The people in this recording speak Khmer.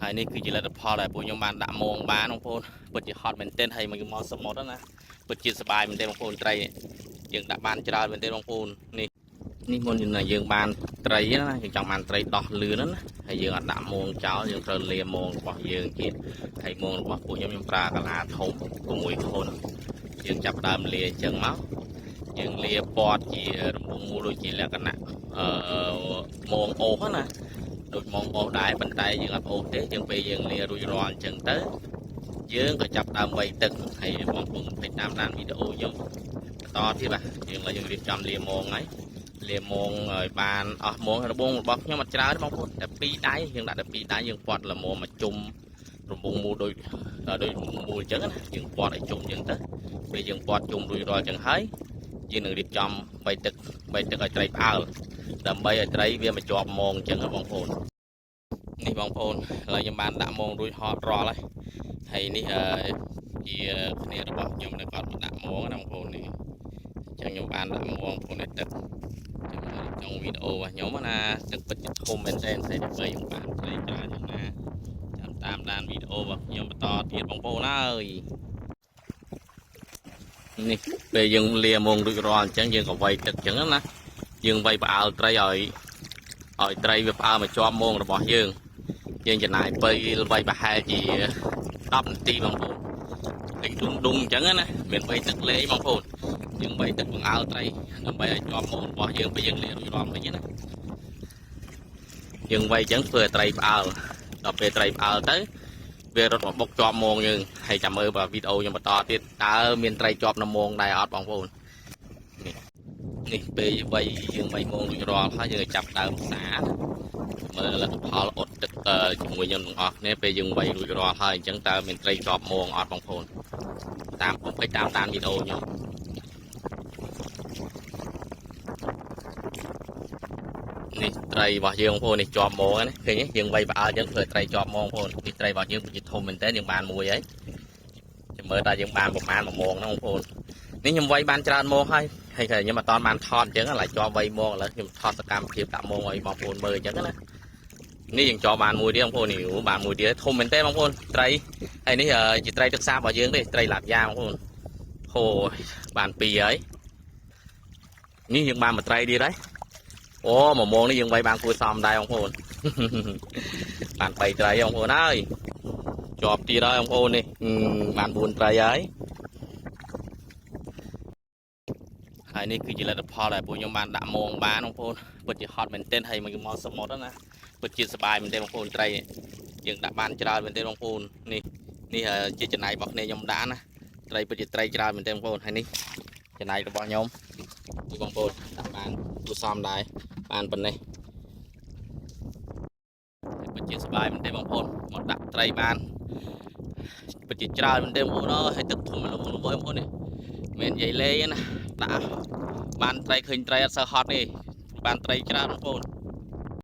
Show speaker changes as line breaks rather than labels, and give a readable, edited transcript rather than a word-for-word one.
ហើយនេះគឺជាលទ្ធផលដែលពួកខ្ញុំបានដាក់មងបានបងប្អូនពិតជាហត់មែនទែនហើយមកសមុទ្រណាពិតជាសប្បាយមែនទែនបងប្អូនត្រីយើងដាក់បានច្រើនមែនទែនបងប្អូននេះមុនយើងបានត្រីណាយើងចង់បានត្រីដោះលឿនណាហើយយើងអត់ដាក់មងចោលយើងត្រូវលាមងរបស់យើងទៀតហើយមងរបស់ពួកខ្ញុំប្រើកាឡាធំ6ខុនយើងចាប់ដើមលាអញ្ចឹងមកយើងលាពតជារំងមូលដូចជាលក្ខណៈមងអូសណាដូចមងអូសដែរប៉ុន្តែយើងអត់អូសទេយើងពេលយើងលារួចរាល់អញ្ចឹងទៅយើងក៏ចាប់ដើមវៃទឹកហើយបងប្អូនឃើញតាមដានវីដេអូខ្ញុំបន្តទៀតបាទយើងរៀបចំលាមងហើយលាមងឲ្យបានអស់មងរបងរបស់ខ្ញុំអត់ច្រើនបងប្អូនតែ2ដៃយើងដាក់តែ2ដៃយើងពត់ល្មមមកជុំរំងមូលដូចមូលអញ្ចឹងណាយើងពត់ឲ្យជុំអញ្ចឹងទៅពេលយើងពត់ជុំរួចរាល់អញ្ចឹងហើយយើងនឹងរៀបចំវៃទឹកឲ្យត្រីផ្អើលដើម្បីឲ្យត្រីវាមកជាប់មងអញ្ចឹងណាបងប្អូននេះបងប្អូនឥឡូវខ្ញុំបានដាក់មងរួចហត់រាល់ហើយនេះជាគ្នារបស់ខ្ញុំនៅគាត់ដាក់មងណាបងប្អូននេះអញ្ចឹងខ្ញុំបានដាក់មងបងប្អូនទឹកtrong video và nhóm làទឹកពិតជាធំមែនទែនតែដើម្បីខ្ញុំបានត្រីច្រើនយ៉ាងណាចាំតាមដានវីដេអូរបស់ខ្ញុំបន្តទៀតបងប្អូនអើយនេះពេលយើងលាមងរួចរាល់អញ្ចឹងយើងក៏វៃទឹកអញ្ចឹងណាយើងវៃផ្អើលត្រីឲ្យត្រីវាផ្អើលមកជាប់មងរបស់យើងចំណាយពេលវៃប្រហែលជា10នាទីបងប្អូនពេញដុំអញ្ចឹងណាមានវៃទឹកលេងបងប្អូនយើងវៃទឹកបង្អើលត្រីដើម្បីឲ្យជាប់មងរបស់យើងពេលយើងលារួចរាល់វិញណាយើងវៃអញ្ចឹងធ្វើឲ្យត្រីផ្អើលដល់ពេលត្រីផ្អើលទៅវារត់មកបុកជាប់មងយើងហើយចាំមើលវីដេអូខ្ញុំបន្តទៀតតើមានត្រីជាប់នៅមងដែរអត់បងប្អូននេះពេលយើងវៃមងរួចរាល់ហើយយើងចាប់ដើមផ្សារមើលលទ្ធផលអត់ទឹកជាមួយខ្ញុំទាំងអស់គ្នាពេលយើងវៃរួចរាល់ហើយអញ្ចឹងតើមានត្រីជាប់មងអត់បងប្អូនតាមដានវីដេអូខ្ញុំនេះត្រីរបស់យើងបងប្អូននេះជាប់មងណាឃើញទេយើងវៃផ្អើលអញ្ចឹងធ្វើត្រីជាប់មងបងប្អូននេះត្រីរបស់យើងវាធំមែនតើយើងបានមួយហើយចាំមើលតើយើងបានប្រមាណ1មងហ្នឹងបងប្អូននេះខ្ញុំវៃបានច្រើនមងហើយខ្ញុំអត់បានថតអញ្ចឹងឡើយជាប់វៃមងឥឡូវខ្ញុំថតសកម្មភាពដាក់មងឲ្យបងប្អូនមើលអញ្ចឹងណានេះយើងជាប់បានមួយទៀតបងប្អូននេះបានមួយទៀតធំមែនតើបងប្អូនត្រីហើយនេះជាត្រីទឹកសាបរបស់យើងទេត្រីឡាប់យ៉ាបងប្អូនហូបាន2ហើយនេះយើងបានមួយត្រីទៀតហើយអូ1មងនេះយើងវៃបានគួរសមដែរបងប្អូនបាន3ត្រីបងប្អូនអើយជាប់ទៀតហើយបងប្អូននេះបាន4ត្រីហើយនេះគឺជាលទ្ធផលដែលពួកខ្ញុំបានដាក់មងបានបងប្អូនពិតជាហត់មែនទែនហើយមកសមុទ្រណាពិតជាសប្បាយមែនទែនបងប្អូនត្រីយើងដាក់បានច្រើនមែនទែនបងប្អូននេះជាចំណាយរបស់គ្នាខ្ញុំដាក់ណាត្រីពិតជាត្រីច្រើនមែនទែនបងប្អូនហើយនេះចំណាយរបស់ខ្ញុំនេះបងប្អូនដាក់បានគួរសមដែរបានប៉ុណ្ណេះពិតជាសប្បាយមែនទេបងប្អូនមកដាក់ត្រីបានពិតជាច្រើនមែនទេបងប្អូនអើយហើយទឹកធំល្មមបងប្អូននេះមិននិយាយលេងណាដាក់បានត្រីឃើញត្រីអត់សូវហត់ទេបានត្រីច្រើនបងប្អូន